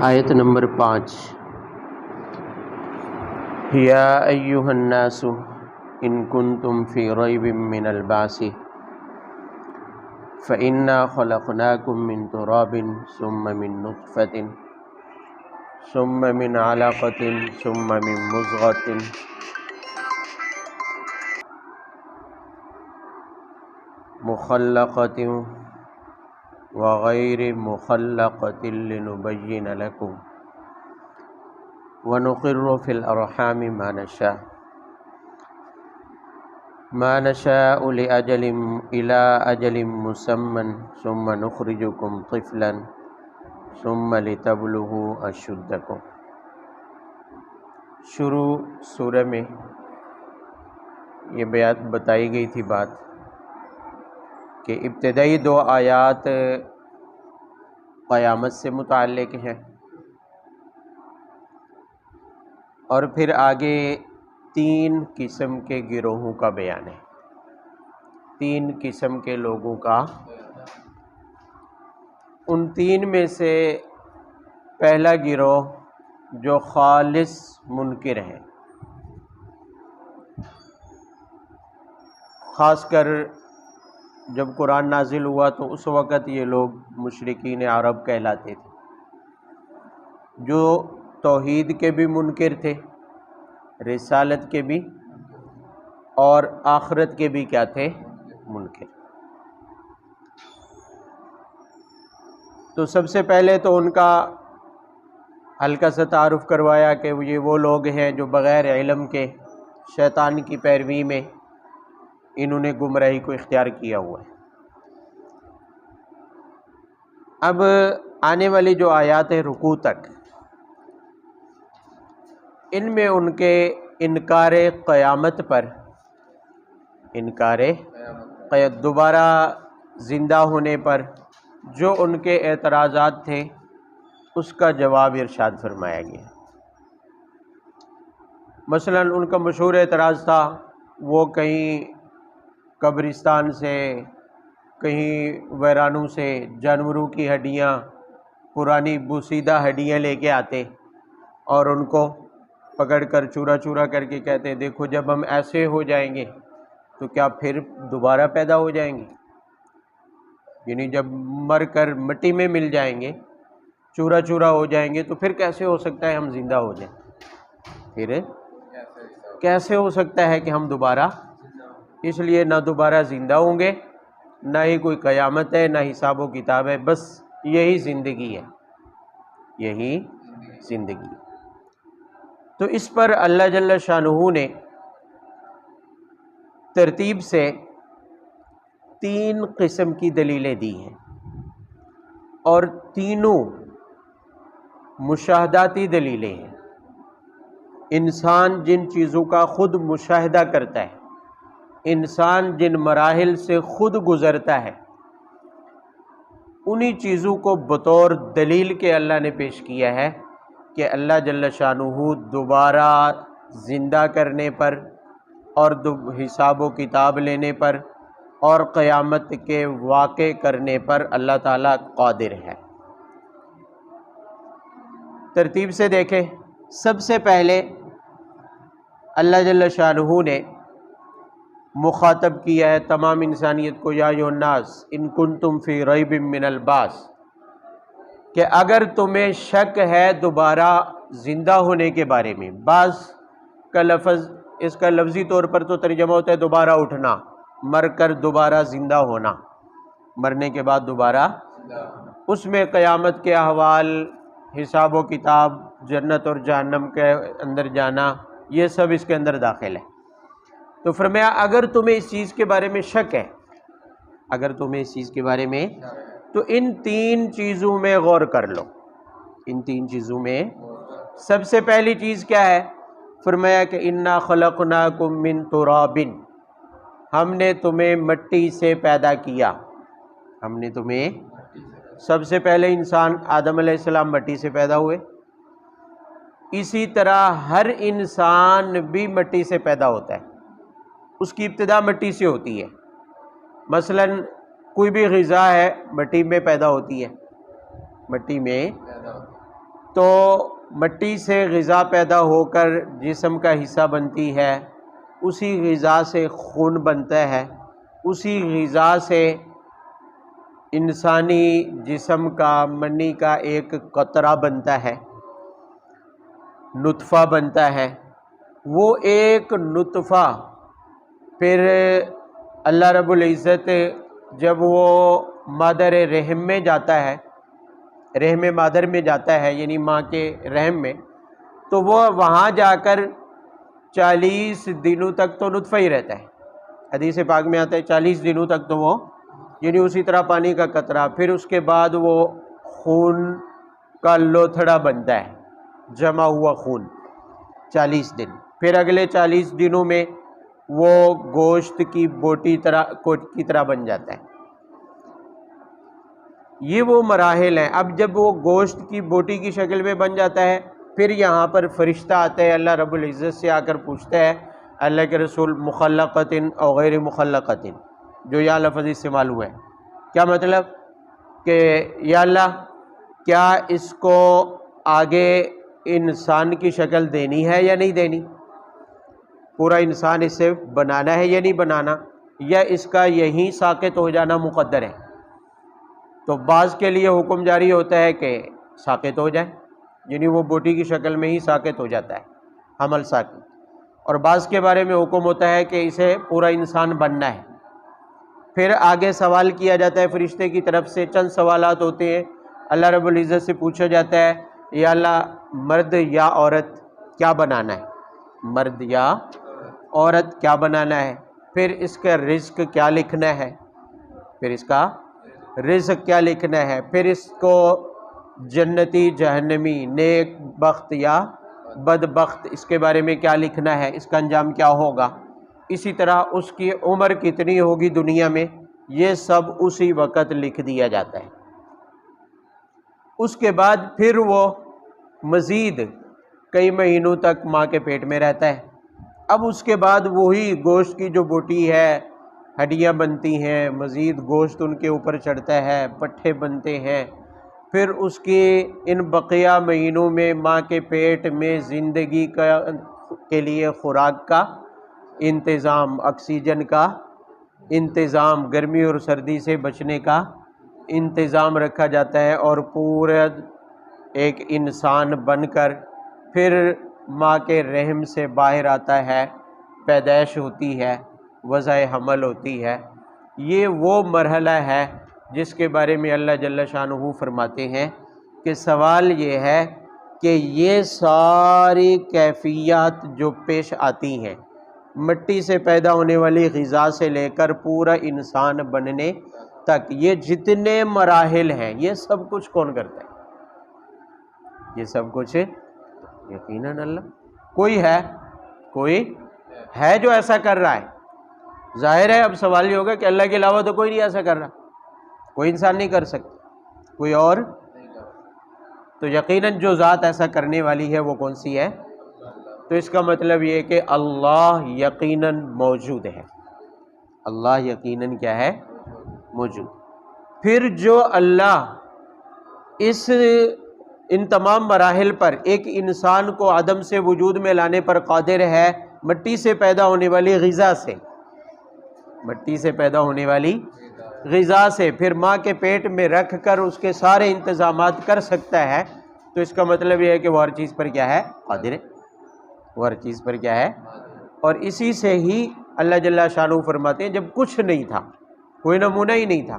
آیت نمبر 5 یا ایہا الناس ان کنتم فی ریب من البعث فإنا خلقناکم من تراب ثم من نطفة ثم من علقة ثم من مضغة مخلقة وغیر مخلقة لنبین لکم ونقر فی الارحام ما نشاء إلی اجل مسمى ثم نخرجکم طفلا ثم لتبلغوا اشدکم۔ شروع سورہ میں یہ بتائی گئی تھی بات کہ ابتدائی 2 آیات قیامت سے متعلق ہیں، اور پھر آگے 3 قسم کے گروہوں کا بیان ہے، 3 قسم کے لوگوں کا۔ ان 3 میں سے پہلا گروہ جو خالص منکر ہیں، خاص کر جب قرآن نازل ہوا تو اس وقت یہ لوگ مشرکین عرب کہلاتے تھے، جو توحید کے بھی منکر تھے، رسالت کے بھی اور آخرت کے بھی کیا تھے؟ منکر۔ تو سب سے پہلے تو ان کا ہلکا سا تعارف کروایا کہ یہ وہ لوگ ہیں جو بغیر علم کے شیطان کی پیروی میں انہوں نے گمراہی کو اختیار کیا ہوا ہے۔ اب آنے والی جو آیات ہیں رکوع تک، ان میں ان کے انکار قیامت پر، دوبارہ زندہ ہونے پر جو ان کے اعتراضات تھے اس کا جواب ارشاد فرمایا گیا۔ مثلا ان کا مشہور اعتراض تھا، وہ کہیں قبرستان سے، کہیں ویرانوں سے جانوروں کی ہڈیاں، پرانی بوسیدہ ہڈیاں لے کے آتے اور ان کو پکڑ کر چورا چورا کر کے کہتے دیکھو جب ہم ایسے ہو جائیں گے تو کیا پھر دوبارہ پیدا ہو جائیں گے؟ یعنی جب مر کر مٹی میں مل جائیں گے، چورا چورا ہو جائیں گے، تو پھر کیسے ہو سکتا ہے ہم زندہ ہو جائیں؟ پھر کیسے ہو سکتا ہے کہ ہم دوبارہ؟ اس لیے نہ دوبارہ زندہ ہوں گے، نہ ہی کوئی قیامت ہے، نہ حساب و کتاب ہے، بس یہی زندگی ہے، یہی زندگی ہے۔ تو اس پر اللہ جل شانہ نے ترتیب سے 3 قسم کی دلیلیں دی ہیں، اور تینوں مشاہداتی دلیلیں ہیں۔ انسان جن چیزوں کا خود مشاہدہ کرتا ہے، انسان جن مراحل سے خود گزرتا ہے، انہی چیزوں کو بطور دلیل کے اللہ نے پیش کیا ہے کہ اللہ جل شانہ دوبارہ زندہ کرنے پر اور حساب و کتاب لینے پر اور قیامت کے واقع کرنے پر اللہ تعالیٰ قادر ہے۔ ترتیب سے دیکھیں، سب سے پہلے اللہ جل شانہ نے مخاطب کیا ہے تمام انسانیت کو، یا ایھا الناس ان کنتم فی ریب من البعث، کہ اگر تمہیں شک ہے دوبارہ زندہ ہونے کے بارے میں۔ بعث کا لفظ، اس کا لفظی طور پر تو ترجمہ ہوتا ہے دوبارہ اٹھنا، مر کر دوبارہ زندہ ہونا، مرنے کے بعد دوبارہ، اس میں قیامت کے احوال، حساب و کتاب، جنت اور جہنم کے اندر جانا، یہ سب اس کے اندر داخل ہے۔ تو فرمایا اگر تمہیں اس چیز کے بارے میں شک ہے، اگر تمہیں اس چیز کے بارے میں، تو ان 3 چیزوں میں غور کر لو۔ ان 3 چیزوں میں سب سے پہلی چیز کیا ہے؟ فرمایا کہ انا خلقناکم من تراب، ہم نے تمہیں مٹی سے پیدا کیا۔ ہم نے تمہیں، سب سے پہلے انسان آدم علیہ السلام مٹی سے پیدا ہوئے، اسی طرح ہر انسان بھی مٹی سے پیدا ہوتا ہے، اس کی ابتدا مٹی سے ہوتی ہے۔ مثلا کوئی بھی غذا ہے مٹی میں پیدا ہوتی ہے، مٹی میں تو مٹی سے غذا پیدا ہو کر جسم کا حصہ بنتی ہے، اسی غذا سے خون بنتا ہے، اسی غذا سے انسانی جسم کا منی کا ایک قطرہ بنتا ہے، نطفہ بنتا ہے۔ وہ ایک نطفہ پھر اللہ رب العزت جب وہ مادر رحم میں جاتا ہے، رحم مادر میں جاتا ہے یعنی ماں کے رحم میں، تو وہ وہاں جا کر 40 دنوں تک تو نطفہ ہی رہتا ہے۔ حدیث پاک میں آتا ہے 40 دنوں تک تو وہ یعنی اسی طرح پانی کا قطرہ، پھر اس کے بعد وہ خون کا لوتھڑا بنتا ہے، جمع ہوا خون 40 دن، پھر اگلے 40 دنوں میں وہ گوشت کی بوٹی کی طرح بن جاتا ہے۔ یہ وہ مراحل ہیں۔ اب جب وہ گوشت کی بوٹی کی شکل میں بن جاتا ہے، پھر یہاں پر فرشتہ آتا ہے، اللہ رب العزت سے آ کر پوچھتا ہے، اللہ کے رسول مخلقۃ او غیر مخلقۃ، جو یا لفظ استعمال ہوا ہے، کیا مطلب کہ یا اللہ کیا اس کو آگے انسان کی شکل دینی ہے یا نہیں دینی، پورا انسان اسے بنانا ہے یا نہیں بنانا، یا اس کا یہیں ساقط ہو جانا مقدر ہے۔ تو بعض کے لیے حکم جاری ہوتا ہے کہ ساقط ہو جائے، یعنی وہ بوٹی کی شکل میں ہی ساقط ہو جاتا ہے، حمل ساقط، اور بعض کے بارے میں حکم ہوتا ہے کہ اسے پورا انسان بننا ہے۔ پھر آگے سوال کیا جاتا ہے فرشتے کی طرف سے، چند سوالات ہوتے ہیں، اللہ رب العزت سے پوچھا جاتا ہے یا اللہ مرد یا عورت کیا بنانا ہے، مرد یا عورت کیا بنانا ہے، پھر اس کا رزق کیا لکھنا ہے، پھر اس کا رزق کیا لکھنا ہے، پھر اس کو جنتی جہنمی، نیک بخت یا بدبخت، اس کے بارے میں کیا لکھنا ہے، اس کا انجام کیا ہوگا، اسی طرح اس کی عمر کتنی ہوگی دنیا میں، یہ سب اسی وقت لکھ دیا جاتا ہے۔ اس کے بعد پھر وہ مزید کئی مہینوں تک ماں کے پیٹ میں رہتا ہے۔ اب اس کے بعد وہی گوشت کی جو بوٹی ہے، ہڈیاں بنتی ہیں، مزید گوشت ان کے اوپر چڑھتا ہے، پٹھے بنتے ہیں، پھر اس کی ان بقیہ مہینوں میں ماں کے پیٹ میں زندگی کے لیے خوراک کا انتظام، آکسیجن کا انتظام، گرمی اور سردی سے بچنے کا انتظام رکھا جاتا ہے، اور پورا ایک انسان بن کر پھر ماں کے رحم سے باہر آتا ہے، پیدائش ہوتی ہے، وضع حمل ہوتی ہے۔ یہ وہ مرحلہ ہے جس کے بارے میں اللہ جل شانہ فرماتے ہیں کہ سوال یہ ہے کہ یہ ساری کیفیات جو پیش آتی ہیں، مٹی سے پیدا ہونے والی غذا سے لے کر پورا انسان بننے تک، یہ جتنے مراحل ہیں، یہ سب کچھ کون کرتا ہے؟ یہ سب کچھ یقیناً اللہ۔ کوئی ہے جو ایسا کر رہا ہے؟ ظاہر ہے اب سوال یہ ہوگا کہ اللہ کے علاوہ تو کوئی نہیں ایسا کر رہا، کوئی انسان نہیں کر سکتا، کوئی اور، تو یقیناً جو ذات ایسا کرنے والی ہے وہ کون سی ہے؟ تو اس کا مطلب یہ کہ اللہ یقیناً موجود ہے، اللہ یقیناً کیا ہے؟ موجود۔ پھر جو اللہ ان تمام مراحل پر ایک انسان کو عدم سے وجود میں لانے پر قادر ہے، مٹی سے پیدا ہونے والی غذا سے، مٹی سے پیدا ہونے والی غذا سے پھر ماں کے پیٹ میں رکھ کر اس کے سارے انتظامات کر سکتا ہے، تو اس کا مطلب یہ ہے کہ وہ ہر چیز پر کیا ہے؟ قادر ہے، وہ ہر چیز پر کیا ہے؟ اور اسی سے ہی اللہ جل شانہ فرماتے ہیں جب کچھ نہیں تھا، کوئی نمونہ ہی نہیں تھا،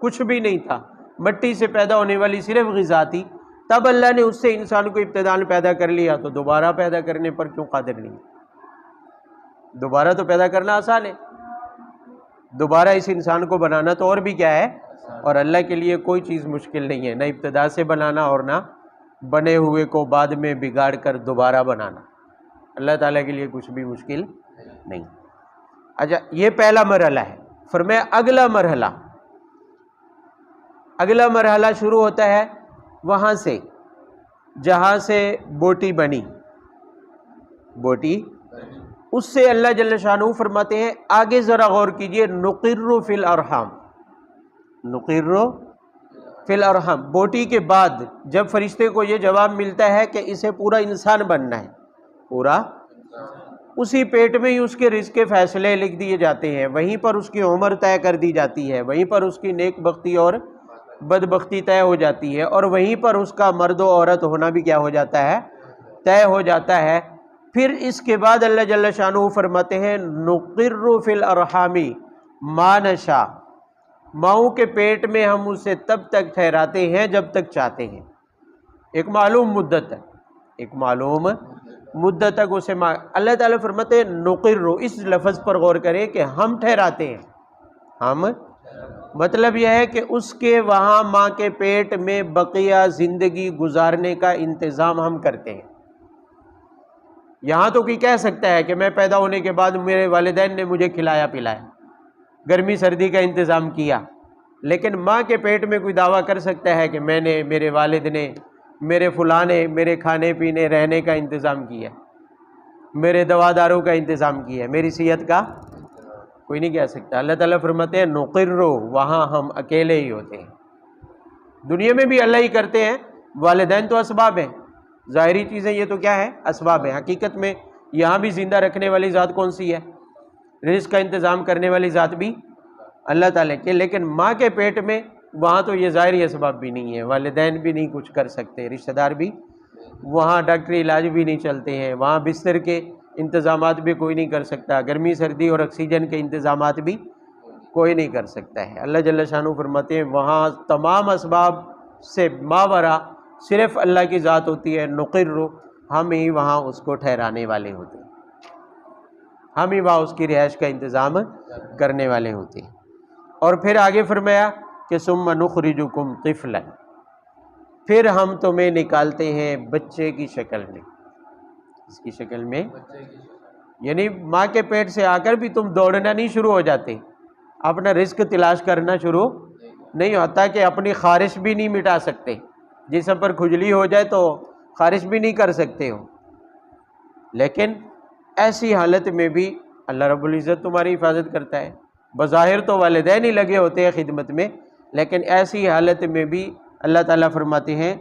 کچھ بھی نہیں تھا، مٹی سے پیدا ہونے والی صرف غذا تھی، تب اللہ نے اس سے انسان کو ابتداءً پیدا کر لیا، تو دوبارہ پیدا کرنے پر کیوں قادر نہیں؟ دوبارہ تو پیدا کرنا آسان ہے، دوبارہ اس انسان کو بنانا تو اور بھی کیا ہے؟ اور اللہ کے لیے کوئی چیز مشکل نہیں ہے، نہ ابتدا سے بنانا اور نہ بنے ہوئے کو بعد میں بگاڑ کر دوبارہ بنانا، اللہ تعالیٰ کے لیے کچھ بھی مشکل نہیں۔ اچھا، یہ پہلا مرحلہ ہے۔ فرمایا اگلا مرحلہ شروع ہوتا ہے وہاں سے جہاں سے بوٹی بنی، اس سے اللہ جل شانہ فرماتے ہیں آگے ذرا غور کیجئے، نقر فی الارحام، نقر فی الارحام، بوٹی کے بعد جب فرشتے کو یہ جواب ملتا ہے کہ اسے پورا انسان بننا ہے، پورا اسی پیٹ میں ہی اس کے رزق کے فیصلے لکھ دیے جاتے ہیں، وہیں پر اس کی عمر طے کر دی جاتی ہے، وہیں پر اس کی نیک بختی اور بدبختی طے ہو جاتی ہے، اور وہیں پر اس کا مرد و عورت ہونا بھی کیا ہو جاتا ہے، طے ہو جاتا ہے۔ پھر اس کے بعد اللہ جل شانہ فرماتے ہیں نقر فی الارحام ما نشاء، ماؤں کے پیٹ میں ہم اسے تب تک ٹھہراتے ہیں جب تک چاہتے ہیں، ایک معلوم مدت تک، ایک معلوم مدت تک اسے اللہ تعالیٰ فرماتے ہیں نقر، اس لفظ پر غور کریں کہ ہم ٹھہراتے ہیں، ہم مطلب یہ ہے کہ اس کے وہاں ماں کے پیٹ میں بقیہ زندگی گزارنے کا انتظام ہم کرتے ہیں۔ یہاں تو کوئی کہہ سکتا ہے کہ میں پیدا ہونے کے بعد میرے والدین نے مجھے کھلایا پلایا، گرمی سردی کا انتظام کیا، لیکن ماں کے پیٹ میں کوئی دعویٰ کر سکتا ہے کہ میں نے، میرے والد نے، میرے فلاں نے میرے کھانے پینے رہنے کا انتظام کیا، میرے دوا داروں کا انتظام کیا، میری صحت کا؟ کوئی نہیں کہہ سکتا۔ اللہ تعالیٰ فرماتے ہیں نقرو، وہاں ہم اکیلے ہی ہوتے ہیں۔ دنیا میں بھی اللہ ہی کرتے ہیں، والدین تو اسباب ہیں، ظاہری چیزیں یہ تو کیا ہے، اسباب ہیں۔ حقیقت میں یہاں بھی زندہ رکھنے والی ذات کون سی ہے، رزق کا انتظام کرنے والی ذات بھی اللہ تعالیٰ کے، لیکن ماں کے پیٹ میں وہاں تو یہ ظاہری اسباب بھی نہیں ہے، والدین بھی نہیں کچھ کر سکتے، رشتہ دار بھی، وہاں ڈاکٹری علاج بھی نہیں چلتے ہیں، وہاں بستر کے انتظامات بھی کوئی نہیں کر سکتا، گرمی سردی اور آکسیجن کے انتظامات بھی کوئی نہیں کر سکتا ہے۔ اللہ جل شانہ فرماتے ہیں وہاں تمام اسباب سے ماورا صرف اللہ کی ذات ہوتی ہے، نقر، ہم ہی وہاں اس کو ٹھہرانے والے ہوتے ہیں، ہم ہی وہاں اس کی رہائش کا انتظام کرنے والے ہوتے ہیں۔ اور پھر آگے فرمایا کہ ثم نخرجکم طفلا، پھر ہم تمہیں نکالتے ہیں بچے کی شکل میں، اس کی شکل میں، یعنی ماں کے پیٹ سے آ کر بھی تم دوڑنا نہیں شروع ہو جاتے، اپنا رزق تلاش کرنا شروع نہیں ہوتا، کہ اپنی خارش بھی نہیں مٹا سکتے، جسم پر کھجلی ہو جائے تو خارش بھی نہیں کر سکتے ہو، لیکن ایسی حالت میں بھی اللہ رب العزت تمہاری حفاظت کرتا ہے۔ بظاہر تو والدین ہی لگے ہوتے ہیں خدمت میں، لیکن ایسی حالت میں بھی اللہ تعالیٰ فرماتے ہیں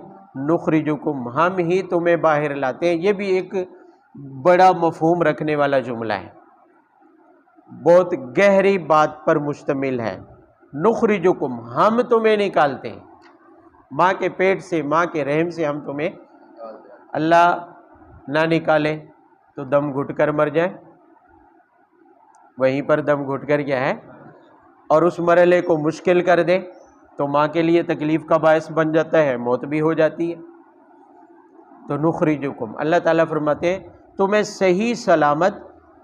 نخرجکم، ہم ہی تمہیں باہر لاتے ہیں۔ یہ بھی ایک بڑا مفہوم رکھنے والا جملہ ہے، بہت گہری بات پر مشتمل ہے۔ نخرجکم، ہم تمہیں نکالتے ہیں ماں کے پیٹ سے، ماں کے رحم سے ہم تمہیں، اللہ نہ نکالے تو دم گھٹ کر مر جائے، وہیں پر دم گھٹ کر کیا ہے، اور اس مرحلے کو مشکل کر دے تو ماں کے لیے تکلیف کا باعث بن جاتا ہے، موت بھی ہو جاتی ہے۔ تو نخرجکم، اللہ تعالیٰ فرماتے ہیں تمہیں صحیح سلامت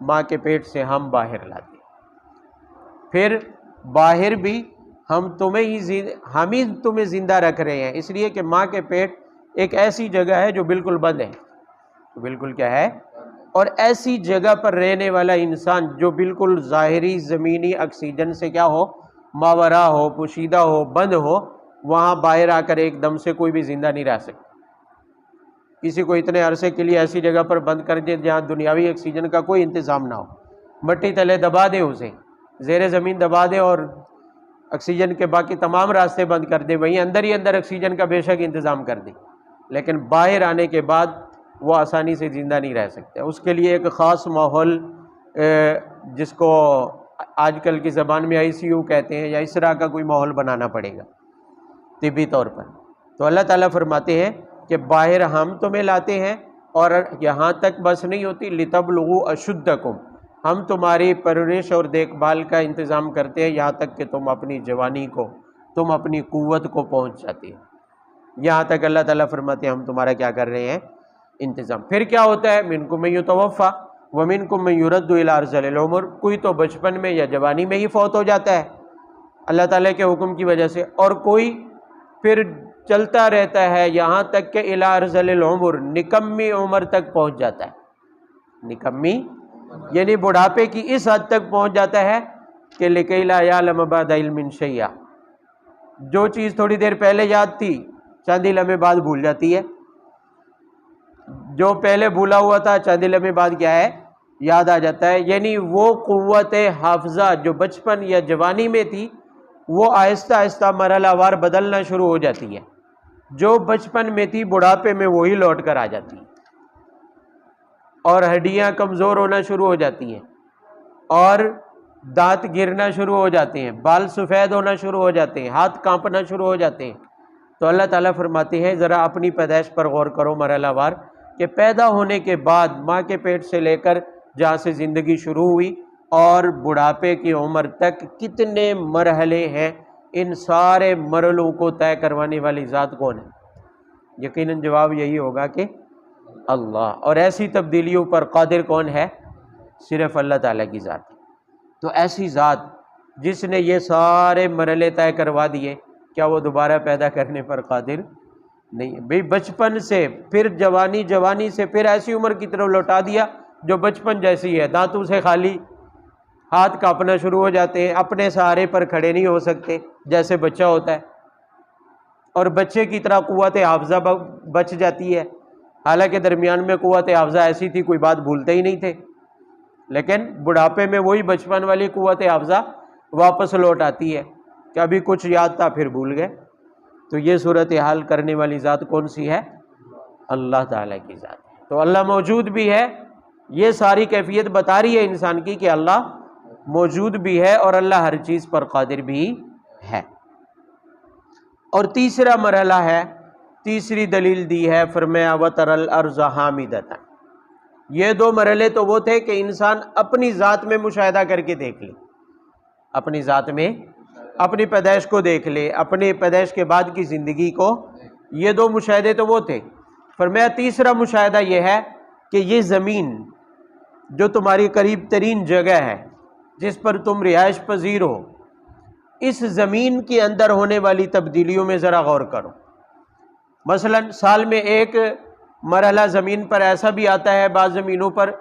ماں کے پیٹ سے ہم باہر لاتے ہیں، پھر باہر بھی ہم ہی تمہیں زندہ رکھ رہے ہیں، اس لیے کہ ماں کے پیٹ ایک ایسی جگہ ہے جو بالکل بند ہے، بالکل کیا ہے، اور ایسی جگہ پر رہنے والا انسان جو بالکل ظاہری زمینی آکسیجن سے کیا ہو، ماورا ہو، پوشیدہ ہو، بند ہو، وہاں باہر آ کر ایک دم سے کوئی بھی زندہ نہیں رہ سکتا۔ کسی کو اتنے عرصے کے لیے ایسی جگہ پر بند کر دے جہاں دنیاوی آکسیجن کا کوئی انتظام نہ ہو، مٹی تلے دبا دے، اسے زیر زمین دبا دے اور آکسیجن کے باقی تمام راستے بند کر دے، وہیں اندر ہی اندر آکسیجن کا بے شک انتظام کر دے، لیکن باہر آنے کے بعد وہ آسانی سے زندہ نہیں رہ سکتا۔ اس کے لیے ایک خاص ماحول، جس کو آج کل کی زبان میں ICU کہتے ہیں، یا اس طرح کا کوئی ماحول بنانا پڑے گا طبی طور پر۔ تو اللہ تعالیٰ فرماتے ہیں کہ باہر ہم تمہیں لاتے ہیں، اور یہاں تک بس نہیں ہوتی، لِتَبْلُغُوا أَشُدَّكُمْ، ہم تمہاری پرورش اور دیکھ بھال کا انتظام کرتے ہیں یہاں تک کہ تم اپنی جوانی کو، تم اپنی قوت کو پہنچ جاتے ہیں، یہاں تک اللہ تعالیٰ فرماتے ہیں ہم تمہارا کیا کر رہے ہیں، انتظام۔ پھر کیا ہوتا ہے، مِنْكُم مَن يُتَوَفَّى وَمِنْكُم مَن يُرَدُّ إِلَىٰ أَرْذَلِ الْعُمُرِ، کوئی تو بچپن میں یا جوانی میں ہی فوت ہو جاتا ہے اللہ تعالیٰ کے حکم کی وجہ سے، اور کوئی پھر چلتا رہتا ہے یہاں تک کہ إِلَىٰ أَرْذَلِ الْعُمُرِ، نکمی عمر تک پہنچ جاتا ہے، نکمی یعنی بڑھاپے کی اس حد تک پہنچ جاتا ہے کہ لِكَيْ لَا يَعْلَمَ بَعْدَ عِلْمٍ شَيْئًا، جو چیز تھوڑی دیر پہلے یاد تھی چند ہی لمحے بعد بھول جاتی ہے، جو پہلے بھولا ہوا تھا چند لمحے بعد کیا ہے، یاد آ جاتا ہے۔ یعنی وہ قوت حافظہ جو بچپن یا جوانی میں تھی وہ آہستہ آہستہ مرحلہ وار بدلنا شروع ہو جاتی ہے. جو بچپن میں تھی بڑھاپے میں وہی لوٹ کر آ جاتی ہے، اور ہڈیاں کمزور ہونا شروع ہو جاتی ہیں، اور دانت گرنا شروع ہو جاتے ہیں، بال سفید ہونا شروع ہو جاتے ہیں، ہاتھ کانپنا شروع ہو جاتے ہیں. تو اللہ تعالیٰ فرماتے ہیں ذرا اپنی پیدائش پر غور کرو مرحلہ وار، کہ پیدا ہونے کے بعد ماں کے پیٹ سے لے کر جہاں سے زندگی شروع ہوئی اور بڑھاپے کی عمر تک کتنے مرحلے ہیں. ان سارے مرحلوں کو طے کروانے والی ذات کون ہے؟ یقیناً جواب یہی ہوگا کہ اللہ. اور ایسی تبدیلیوں پر قادر کون ہے؟ صرف اللہ تعالیٰ کی ذات ہے. تو ایسی ذات جس نے یہ سارے مرحلے طے کروا دیے، کیا وہ دوبارہ پیدا کرنے پر قادر نہیں ہے؟ بھئی بچپن سے پھر جوانی، جوانی سے پھر ایسی عمر کی طرف لوٹا دیا جو بچپن جیسی ہے، دانتوں سے خالی، ہاتھ کانپنا شروع ہو جاتے ہیں، اپنے سہارے پر کھڑے نہیں ہو سکتے جیسے بچہ ہوتا ہے، اور بچے کی طرح قوت حافظہ بچ جاتی ہے. حالانکہ درمیان میں قوت حافظہ ایسی تھی کوئی بات بھولتے ہی نہیں تھے، لیکن بڑھاپے میں وہی بچپن والی قوت حافظہ واپس لوٹ آتی ہے کہ ابھی کچھ یاد تھا پھر بھول گئے. تو یہ صورتحال کرنے والی ذات کون سی ہے؟ اللہ تعالیٰ کی ذات ہے. تو اللہ موجود بھی ہے، یہ ساری کیفیت بتا رہی ہے انسان کی کہ اللہ موجود بھی ہے اور اللہ ہر چیز پر قادر بھی ہے. اور تیسرا مرحلہ ہے، تیسری دلیل دی ہے، فرمایا وَتَرَى الْأَرْضَ حَامِدَةً. یہ دو مرحلے تو وہ تھے کہ انسان اپنی ذات میں مشاہدہ کر کے دیکھ لے، اپنی ذات میں اپنی پیدائش کو دیکھ لے، اپنی پیدائش کے بعد کی زندگی کو. یہ دو مشاہدے تو وہ تھے. فرمایا تیسرا مشاہدہ یہ ہے کہ یہ زمین جو تمہاری قریب ترین جگہ ہے، جس پر تم رہائش پذیر ہو، اس زمین کے اندر ہونے والی تبدیلیوں میں ذرا غور کرو. مثلا سال میں ایک مرحلہ زمین پر ایسا بھی آتا ہے، بعض زمینوں پر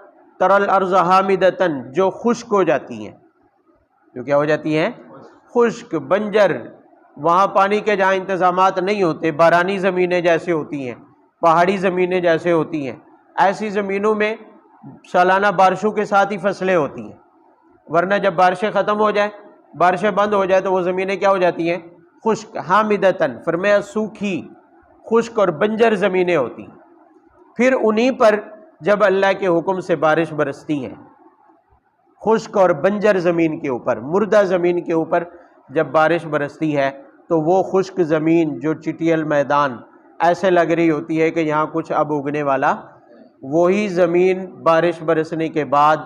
تَرَى الْأَرْضَ حَامِدَةً، جو خشک ہو جاتی ہیں. جو کیا ہو جاتی ہیں؟ خشک، بنجر، وہاں پانی کے جہاں انتظامات نہیں ہوتے، بارانی زمینیں جیسے ہوتی ہیں، پہاڑی زمینیں جیسے ہوتی ہیں، ایسی زمینوں میں سالانہ بارشوں کے ساتھ ہی فصلیں ہوتی ہیں. ورنہ جب بارشیں ختم ہو جائیں، بارشیں بند ہو جائے تو وہ زمینیں کیا ہو جاتی ہیں؟ خشک. حامدتاً فرمایا سوکھی، خشک اور بنجر زمینیں ہوتی ہیں. پھر انہی پر جب اللہ کے حکم سے بارش برستی ہے، خشک اور بنجر زمین کے اوپر، مردہ زمین کے اوپر جب بارش برستی ہے تو وہ خشک زمین جو چٹیل میدان ایسے لگ رہی ہوتی ہے کہ یہاں کچھ اب اگنے والا، وہی زمین بارش برسنے کے بعد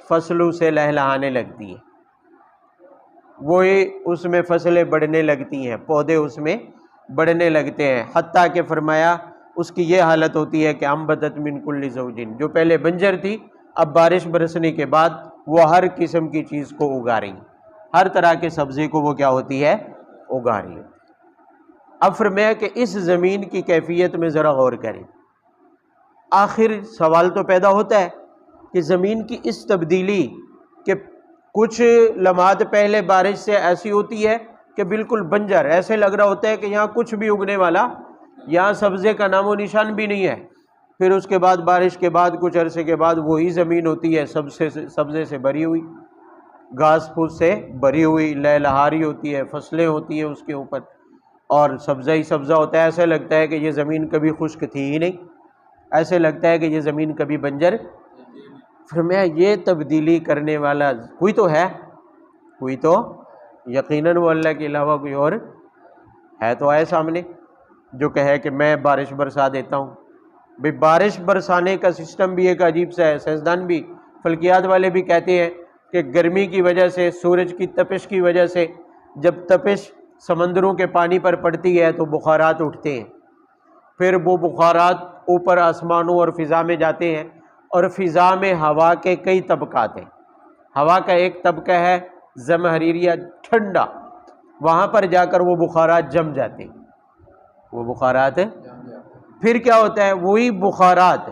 فصلوں سے لہلہانے لگتی ہے، وہی اس میں فصلیں بڑھنے لگتی ہیں، پودے اس میں بڑھنے لگتے ہیں، حتیٰ کہ فرمایا اس کی یہ حالت ہوتی ہے کہ انبتت من کل زوجین، جو پہلے بنجر تھی اب بارش برسنے کے بعد وہ ہر قسم کی چیز کو اگا رہی، ہر طرح کے سبزی کو وہ کیا ہوتی ہے؟ اگا رہی ہے. اب فرمایا کہ اس زمین کی کیفیت میں ذرا غور کریں. آخر سوال تو پیدا ہوتا ہے کہ زمین کی اس تبدیلی کہ کچھ لمحات پہلے بارش سے ایسی ہوتی ہے کہ بالکل بنجر، ایسے لگ رہا ہوتا ہے کہ یہاں کچھ بھی اگنے والا، یہاں سبزے کا نام و نشان بھی نہیں ہے. پھر اس کے بعد بارش کے بعد کچھ عرصے کے بعد وہی زمین ہوتی ہے سبزے سے بھری ہوئی، گھاس پھوس سے بھری ہوئی، لہلہاری ہوتی ہے، فصلیں ہوتی ہیں اس کے اوپر، اور سبزہ ہی سبزہ ہوتا ہے. ایسے لگتا ہے کہ یہ زمین کبھی خشک تھی ہی نہیں، ایسے لگتا ہے کہ یہ زمین کبھی بنجر. فرمایا یہ تبدیلی کرنے والا کوئی تو ہے، کوئی تو یقیناً وہ اللہ کے علاوہ کوئی اور ہے تو آئے سامنے جو کہے کہ میں بارش برسا دیتا ہوں. بھئی بارش برسانے کا سسٹم بھی ایک عجیب سا ہے. سائنسدان بھی، فلکیات والے بھی کہتے ہیں کہ گرمی کی وجہ سے، سورج کی تپش کی وجہ سے جب تپش سمندروں کے پانی پر پڑتی ہے تو بخارات اٹھتے ہیں، پھر وہ بخارات اوپر آسمانوں اور فضا میں جاتے ہیں، اور فضا میں ہوا کے کئی طبقات ہیں. ہوا کا ایک طبقہ ہے زمہریریہ، ٹھنڈا، وہاں پر جا کر وہ بخارات جم جاتے ہیں. وہ بخارات پھر کیا ہوتا ہے؟ وہی بخارات،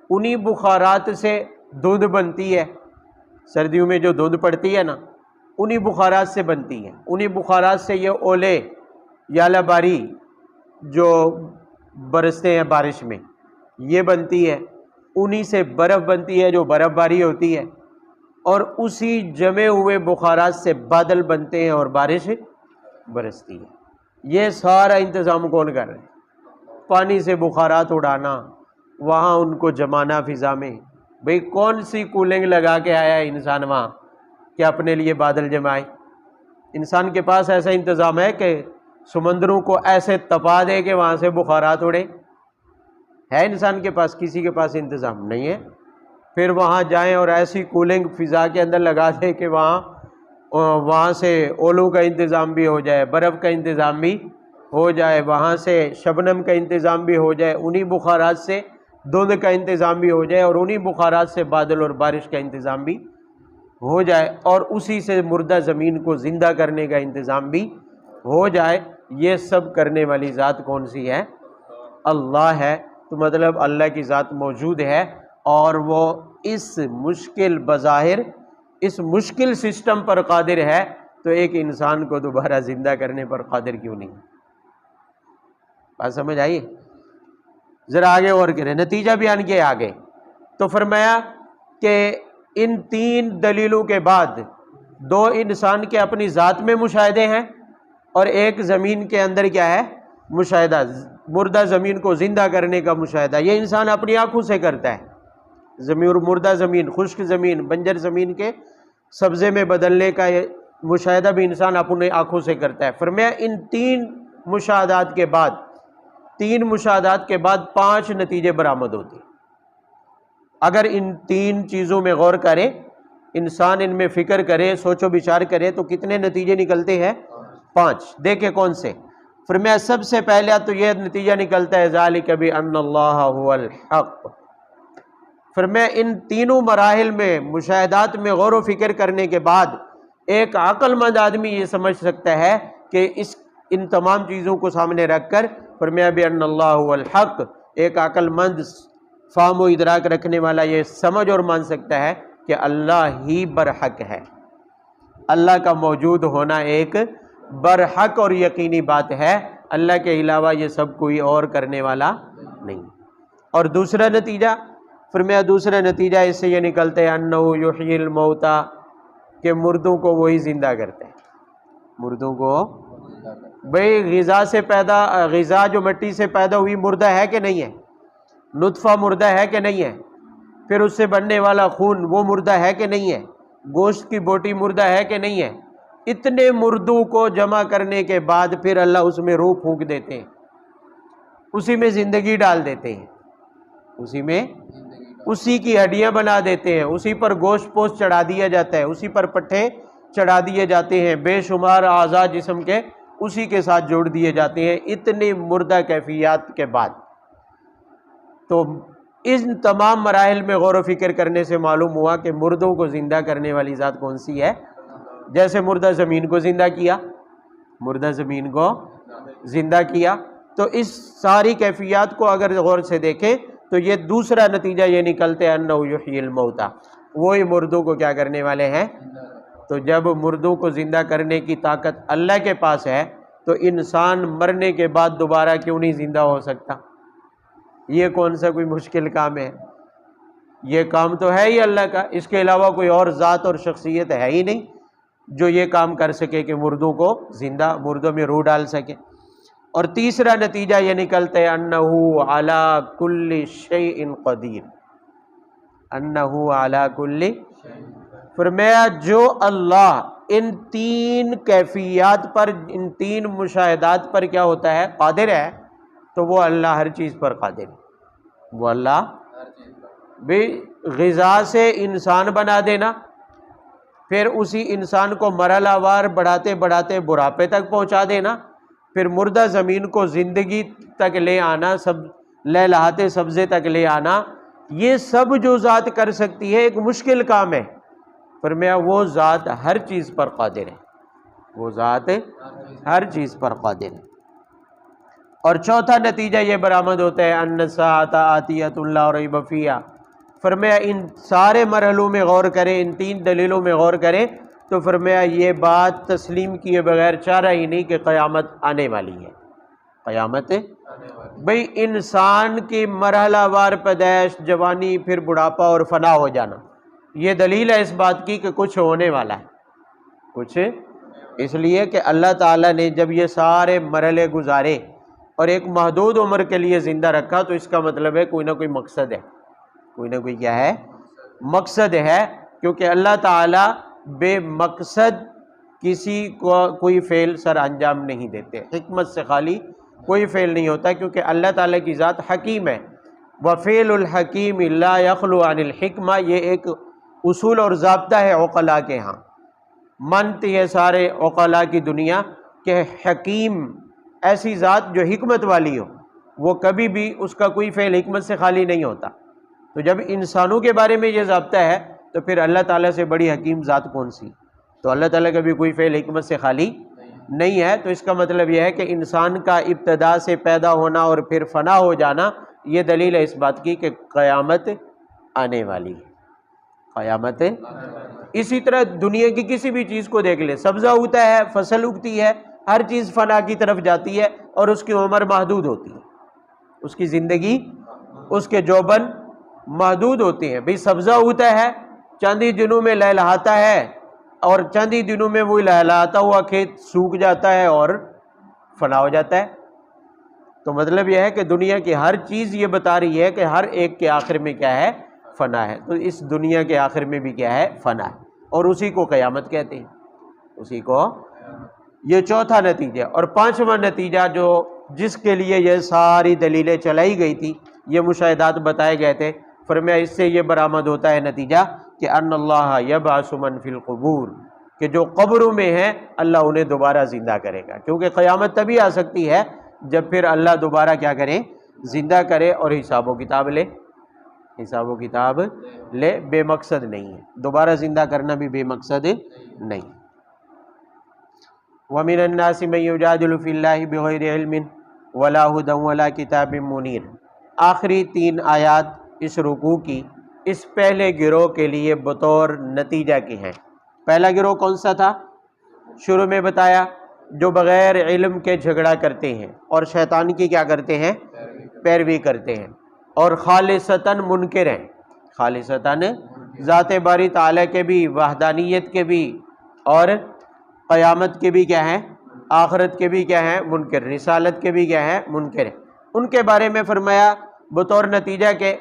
انہی بخارات سے دھند بنتی ہے. سردیوں میں جو دھند پڑتی ہے نا، انہی بخارات سے بنتی ہے. انہی بخارات سے یہ اولے یا باری جو برستے ہیں بارش میں، یہ بنتی ہے. انہی سے برف بنتی ہے جو برف باری ہوتی ہے. اور اسی جمے ہوئے بخارات سے بادل بنتے ہیں اور بارش برستی ہے۔ یہ سارا انتظام کون کر رہے ہیں؟ پانی سے بخارات اڑانا، وہاں ان کو جمانا فضا میں۔ بھئی کون سی کولنگ لگا کے آیا ہے انسان وہاں کہ اپنے لیے بادل جمائے؟ انسان کے پاس ایسا انتظام ہے کہ سمندروں کو ایسے تپا دے کہ وہاں سے بخارات اڑے؟ ہے انسان کے پاس؟ کسی کے پاس انتظام نہیں ہے۔ پھر وہاں جائیں اور ایسی کولنگ فضا کے اندر لگا دے کہ وہاں سے اولو کا انتظام بھی ہو جائے، برف کا انتظام بھی ہو جائے، وہاں سے شبنم کا انتظام بھی ہو جائے، انہی بخارات سے دھند کا انتظام بھی ہو جائے، اور انہی بخارات سے بادل اور بارش کا انتظام بھی ہو جائے، اور اسی سے مردہ زمین کو زندہ کرنے کا انتظام بھی ہو جائے۔ یہ سب کرنے والی ذات کون سی ہے؟ اللہ ہے۔ تو مطلب اللہ کی ذات موجود ہے، اور وہ اس مشکل بظاہر اس مشکل سسٹم پر قادر ہے، تو ایک انسان کو دوبارہ زندہ کرنے پر قادر کیوں نہیں؟ بات سمجھ آئیے؟ ذرا آگے اور کریں، نتیجہ بیان کیا آگے۔ تو فرمایا کہ ان تین دلیلوں کے بعد دو انسان کے اپنی ذات میں مشاہدے ہیں، اور ایک زمین کے اندر کیا ہے؟ مشاہدہ، مردہ زمین کو زندہ کرنے کا مشاہدہ۔ یہ انسان اپنی آنکھوں سے کرتا ہے۔ مردہ زمین، خشک زمین، بنجر زمین کے سبزے میں بدلنے کا یہ مشاہدہ بھی انسان اپنے آنکھوں سے کرتا ہے۔ فرمایا ان تین مشاہدات کے بعد 5 نتیجے برآمد ہوتے ہیں۔ اگر ان 3 چیزوں میں غور کرے انسان، ان میں فکر کرے، سوچ و بچار کرے، تو کتنے نتیجے نکلتے ہیں؟ 5۔ دیکھیں کون سے؟ فرمایا سب سے پہلا تو یہ نتیجہ نکلتا ہے ذالک بأن اللہ هو الحق۔ فرمایا ان تینوں مراحل میں، مشاہدات میں غور و فکر کرنے کے بعد ایک عقل مند آدمی یہ سمجھ سکتا ہے کہ ان تمام چیزوں کو سامنے رکھ کر فرمایا بأن اللہ هو الحق، ایک عقل مند فہم و ادراک رکھنے والا یہ سمجھ اور مان سکتا ہے کہ اللہ ہی برحق ہے۔ اللہ کا موجود ہونا ایک برحق اور یقینی بات ہے، اللہ کے علاوہ یہ سب کوئی اور کرنے والا نہیں۔ اور دوسرا نتیجہ، فرمایا دوسرا نتیجہ اس سے یہ نکلتا ہے انہ یحیی الموتى، کہ مردوں کو وہی زندہ کرتے ہیں۔ مردوں کو بھئی غذا جو مٹی سے پیدا ہوئی مردہ ہے کہ نہیں ہے؟ نطفہ مردہ ہے کہ نہیں ہے؟ پھر اس سے بننے والا خون وہ مردہ ہے کہ نہیں ہے؟ گوشت کی بوٹی مردہ ہے کہ نہیں ہے؟ اتنے مردوں کو جمع کرنے کے بعد پھر اللہ اس میں روح پھونک دیتے ہیں، اسی میں زندگی ڈال دیتے ہیں، اسی کی ہڈیاں بنا دیتے ہیں، اسی پر گوشت پوست چڑھا دیا جاتا ہے، اسی پر پٹھے چڑھا دیے جاتے ہیں، بے شمار اعضاء جسم کے اسی کے ساتھ جوڑ دیے جاتے ہیں، اتنی مردہ کیفیات کے بعد۔ تو ان تمام مراحل میں غور و فکر کرنے سے معلوم ہوا کہ مردوں کو زندہ کرنے والی ذات کون سی ہے؟ جیسے مردہ زمین کو زندہ کیا، تو اس ساری کیفیات کو اگر غور سے دیکھیں تو یہ دوسرا نتیجہ یہ نکلتے ہیں انہ یحیی الموتى، وہی مردوں کو کیا کرنے والے ہیں؟ تو جب مردوں کو زندہ کرنے کی طاقت اللہ کے پاس ہے تو انسان مرنے کے بعد دوبارہ کیوں نہیں زندہ ہو سکتا؟ یہ کون سا کوئی مشکل کام ہے؟ یہ کام تو ہے ہی اللہ کا، اس کے علاوہ کوئی اور ذات اور شخصیت ہے ہی نہیں جو یہ کام کر سکے کہ مردوں کو زندہ، مردوں میں روح ڈال سکے۔ اور تیسرا نتیجہ یہ نکلتا ہے انہ علی کل شیء قدیر، انہ علی کل، فرمایا جو اللہ ان 3 کیفیات پر، ان 3 مشاہدات پر کیا ہوتا ہے؟ قادر ہے، تو وہ اللہ ہر چیز پر قادر ہے۔ وہ اللہ بھی غذا سے انسان بنا دینا، پھر اسی انسان کو مرحلہ وار بڑھاتے بڑھاتے بڑھاپے تک پہنچا دینا، پھر مردہ زمین کو زندگی تک لے آنا، سب لہلہاتے سبزے تک لے آنا، یہ سب جو ذات کر سکتی ہے ایک مشکل کام ہے۔ فرمایا وہ ذات ہر چیز پر قادر ہے، وہ ذات ہر چیز پر قادر ہے۔ اور چوتھا نتیجہ یہ برآمد ہوتا ہے ان الساعۃ آتیۃ لا ریب فیہا۔ فرمایا ان سارے مرحلوں میں غور کریں، ان 3 دلیلوں میں غور کریں تو فرمایا یہ بات تسلیم کیے بغیر چارہ ہی نہیں کہ قیامت آنے والی ہے۔ قیامت بھئی انسان کی مرحلہ وار پیدائش، جوانی، پھر بڑھاپا اور فنا ہو جانا، یہ دلیل ہے اس بات کی کہ کچھ ہونے والا ہے، کچھ اس لیے کہ اللہ تعالیٰ نے جب یہ سارے مرحلے گزارے اور ایک محدود عمر کے لیے زندہ رکھا تو اس کا مطلب ہے کوئی نہ کوئی مقصد ہے، کوئی نہ کوئی کیا ہے، مقصد ہے، کیونکہ اللہ تعالیٰ بے مقصد کسی کو کوئی فعل سر انجام نہیں دیتے، حکمت سے خالی کوئی فعل نہیں ہوتا، کیونکہ اللہ تعالیٰ کی ذات حکیم ہے۔ وفعل الحکیم لا یخلو عن الحکمہ، یہ ایک اصول اور ضابطہ ہے عقلاء کے ہاں، مانتے ہیں سارے عقلاء کی دنیا کہ حکیم ایسی ذات جو حکمت والی ہو، وہ کبھی بھی اس کا کوئی فعل حکمت سے خالی نہیں ہوتا۔ تو جب انسانوں کے بارے میں یہ ضابطہ ہے تو پھر اللہ تعالیٰ سے بڑی حکیم ذات کون سی؟ تو اللہ تعالیٰ کا بھی کوئی فعل حکمت سے خالی نہیں ہے۔ تو اس کا مطلب یہ ہے کہ انسان کا ابتدا سے پیدا ہونا اور پھر فنا ہو جانا یہ دلیل ہے اس بات کی کہ قیامت آنے والی ہے، قیامت۔ اسی طرح دنیا کی کسی بھی چیز کو دیکھ لے، سبزہ ہوتا ہے، فصل اگتی ہے، ہر چیز فنا کی طرف جاتی ہے اور اس کی عمر محدود ہوتی ہے، اس کی زندگی، اس کے جوبن محدود ہوتے ہیں۔ بھئی سبزہ ہوتا ہے، چند ہی دنوں میں لہلہاتا ہے اور چند ہی دنوں میں وہی لہلہاتا ہوا کھیت سوکھ جاتا ہے اور فنا ہو جاتا ہے۔ تو مطلب یہ ہے کہ دنیا کی ہر چیز یہ بتا رہی ہے کہ ہر ایک کے آخر میں کیا ہے، فنا ہے۔ تو اس دنیا کے آخر میں بھی کیا ہے، فنا ہے، اور اسی کو قیامت کہتے ہیں، اسی کو۔ یہ چوتھا نتیجہ۔ اور پانچواں نتیجہ جو جس کے لیے یہ ساری دلیلیں چلائی گئی تھی، یہ مشاہدات بتائے گئے تھے، فرمایا اس سے یہ برآمد ہوتا ہے نتیجہ کہ ان اللہ یبعث من فی القبور، کہ جو قبروں میں ہیں اللہ انہیں دوبارہ زندہ کرے گا، کیونکہ قیامت تبھی آ سکتی ہے جب پھر اللہ دوبارہ کیا کرے، زندہ کرے اور حساب و کتاب لے، حساب و کتاب لے، بے مقصد نہیں ہے، دوبارہ زندہ کرنا بھی بے مقصد نہیں۔ وَمِنَ النَّاسِ مَن يُجَادِلُ فِي اللَّهِ بِغَيْرِ عِلْمٍ وَلَا هُدًى وَلَا كِتَابٍ مُنِيرٍ۔ آخری 3 آیات اس رکوع کی اس پہلے گروہ کے لیے بطور نتیجہ کے ہیں۔ پہلا گروہ کون سا تھا؟ شروع میں بتایا، جو بغیر علم کے جھگڑا کرتے ہیں اور شیطان کی کیا کرتے ہیں، پیروی کرتے ہیں، اور خالصتاً منکر ہیں، خالصتاً ذات باری تعالیٰ کے بھی، وحدانیت کے بھی، اور قیامت کے بھی کیا ہیں، آخرت کے بھی کیا ہیں، منکر، رسالت کے بھی کیا ہیں، منکر ہیں۔ ان کے بارے میں فرمایا بطور نتیجہ کہ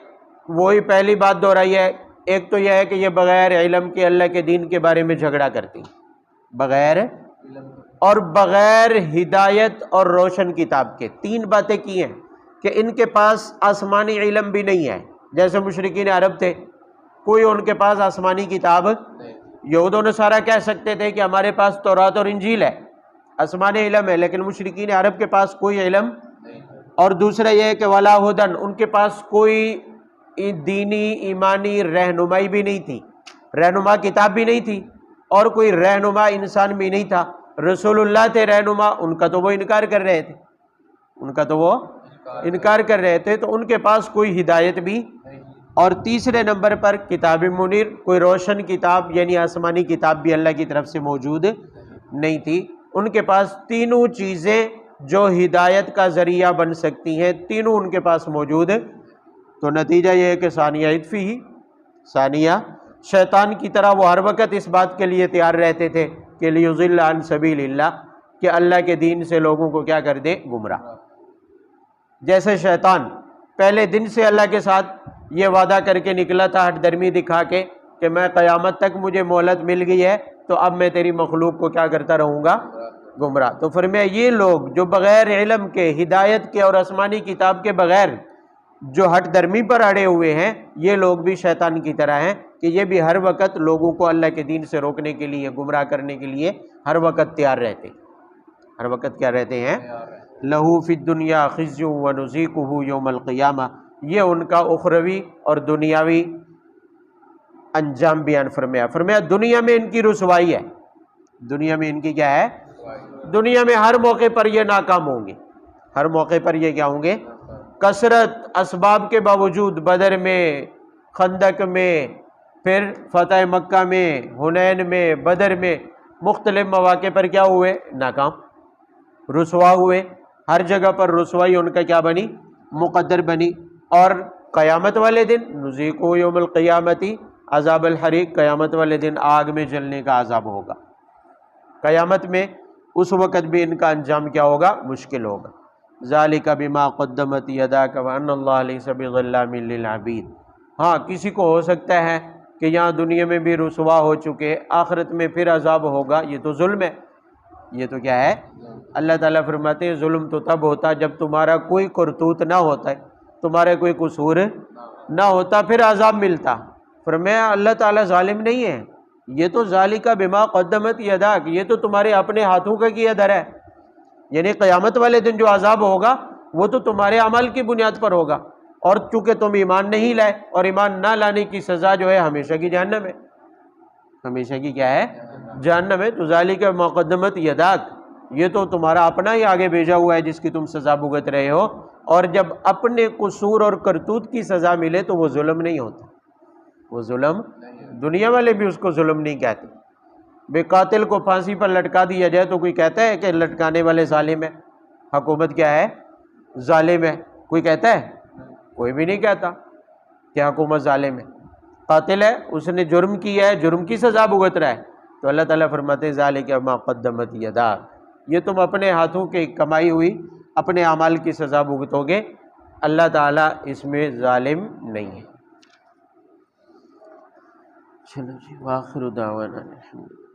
وہی پہلی بات دہرائی ہے، ایک تو یہ ہے کہ یہ بغیر علم کے اللہ کے دین کے بارے میں جھگڑا کرتی ہیں، بغیر اور بغیر ہدایت اور روشن کتاب کے۔ 3 باتیں کی ہیں کہ ان کے پاس آسمانی علم بھی نہیں ہے، جیسے مشرکین عرب تھے، کوئی ان کے پاس آسمانی کتاب، یہود و نصارہ کہہ سکتے تھے کہ ہمارے پاس تورات اور انجیل ہے، آسمانی علم ہے، لیکن مشرکین عرب کے پاس کوئی علم۔ اور دوسرا یہ ہے کہ ولا ہدن، ان کے پاس کوئی دینی ایمانی رہنمائی بھی نہیں تھی، رہنما کتاب بھی نہیں تھی، اور کوئی رہنما انسان بھی نہیں تھا۔ رسول اللہ تھے رہنما، ان کا تو وہ انکار کر رہے تھے، ان کا تو وہ انکار کر رہے تھے، تو ان کے پاس کوئی ہدایت بھی۔ اور تیسرے نمبر پر کتاب منیر، کوئی روشن کتاب یعنی آسمانی کتاب بھی اللہ کی طرف سے موجود نہیں تھی۔ ان کے پاس تینوں چیزیں جو ہدایت کا ذریعہ بن سکتی ہیں، تینوں ان کے پاس موجود ہے۔ تو نتیجہ یہ ہے کہ ثانیہ عطفی ہی، ثانیہ شیطان کی طرح وہ ہر وقت اس بات کے لیے تیار رہتے تھے کہ لیضل عن سبیل اللہ، کہ اللہ کے دین سے لوگوں کو کیا کر دے، گمراہ۔ جیسے شیطان پہلے دن سے اللہ کے ساتھ یہ وعدہ کر کے نکلا تھا، ہٹ درمی دکھا کے، کہ میں قیامت تک مجھے مہلت مل گئی ہے تو اب میں تیری مخلوق کو کیا کرتا رہوں گا، گمراہ۔ تو فرمایا یہ لوگ جو بغیر علم کے، ہدایت کے اور آسمانی کتاب کے بغیر جو ہٹ درمی پر اڑے ہوئے ہیں، یہ لوگ بھی شیطان کی طرح ہیں کہ یہ بھی ہر وقت لوگوں کو اللہ کے دین سے روکنے کے لیے، گمراہ کرنے کے لیے ہر وقت تیار رہتے ہیں، ہر وقت کیا رہتے ہیں۔ لہو فی الدنیا خزی ونذیقہ یوم القیامہ، یہ ان کا اخروی اور دنیاوی انجام بیان فرمایا۔ فرمایا دنیا میں ان کی رسوائی ہے، دنیا میں ان کی کیا ہے، دنیا میں ہر موقع پر یہ ناکام ہوں گے، ہر موقع پر یہ کیا ہوں گے، کثرت اسباب کے باوجود، بدر میں، خندق میں، پھر فتح مکہ میں، حنین میں، بدر میں، مختلف مواقع پر کیا ہوئے، ناکام، رسوا ہوئے، ہر جگہ پر رسوائی ان کا کیا بنی، مقدر بنی۔ اور قیامت والے دن نذیقہ یوم القیامتی عذاب الحریق قیامت والے دن آگ میں جلنے کا عذاب ہوگا، قیامت میں اس وقت بھی ان کا انجام کیا ہوگا؟ مشکل ہوگا۔ ذالک بما قدمت یداک وان اللہ لیس بظلام للعبید۔ ہاں کسی کو ہو سکتا ہے کہ یہاں دنیا میں بھی رسوا ہو چکے، آخرت میں پھر عذاب ہوگا، یہ تو ظلم ہے، یہ تو کیا ہے؟ اللہ تعالیٰ فرماتے ہیں ظلم تو تب ہوتا جب تمہارا کوئی کرتوت نہ ہوتا ہے، تمہارے کوئی قصور نہ ہوتا، پھر عذاب ملتا۔ فرمایا اللہ تعالیٰ ظالم نہیں ہے، یہ تو ذالک بما قدمت یداک، یہ تو تمہارے اپنے ہاتھوں کا کیا در ہے، یعنی قیامت والے دن جو عذاب ہوگا وہ تو تمہارے عمل کی بنیاد پر ہوگا، اور چونکہ تم ایمان نہیں لائے، اور ایمان نہ لانے کی سزا جو ہے ہمیشہ کی جہنم ہے، ہمیشہ کی کیا ہے؟ جہنم ہے۔ تو ذالک بما قدمت یداک، یہ تو تمہارا اپنا ہی آگے بھیجا ہوا ہے جس کی تم سزا بھگت رہے ہو، اور جب اپنے قصور اور کرتوت کی سزا ملے تو وہ ظلم نہیں ہوتا، وہ ظلم دنیا والے بھی اس کو ظلم نہیں کہتے۔ بے قاتل کو پھانسی پر لٹکا دیا جائے تو کوئی کہتا ہے کہ لٹکانے والے ظالم ہے، حکومت کیا ہے؟ ظالم ہے، کوئی کہتا ہے؟ کوئی بھی نہیں کہتا کہ حکومت ظالم ہے۔ قاتل ہے، اس نے جرم کیا ہے، جرم کی سزا بھگت رہا ہے، تو اللہ تعالیٰ فرماتے ہیں ذالک ما قدمت یداک، یہ تم اپنے ہاتھوں کی کمائی ہوئی اپنے اعمال کی سزا بھگتو گے، اللہ تعالیٰ اس میں ظالم نہیں ہے۔ چلو جی، وآخر دعوانا الحمدللہ۔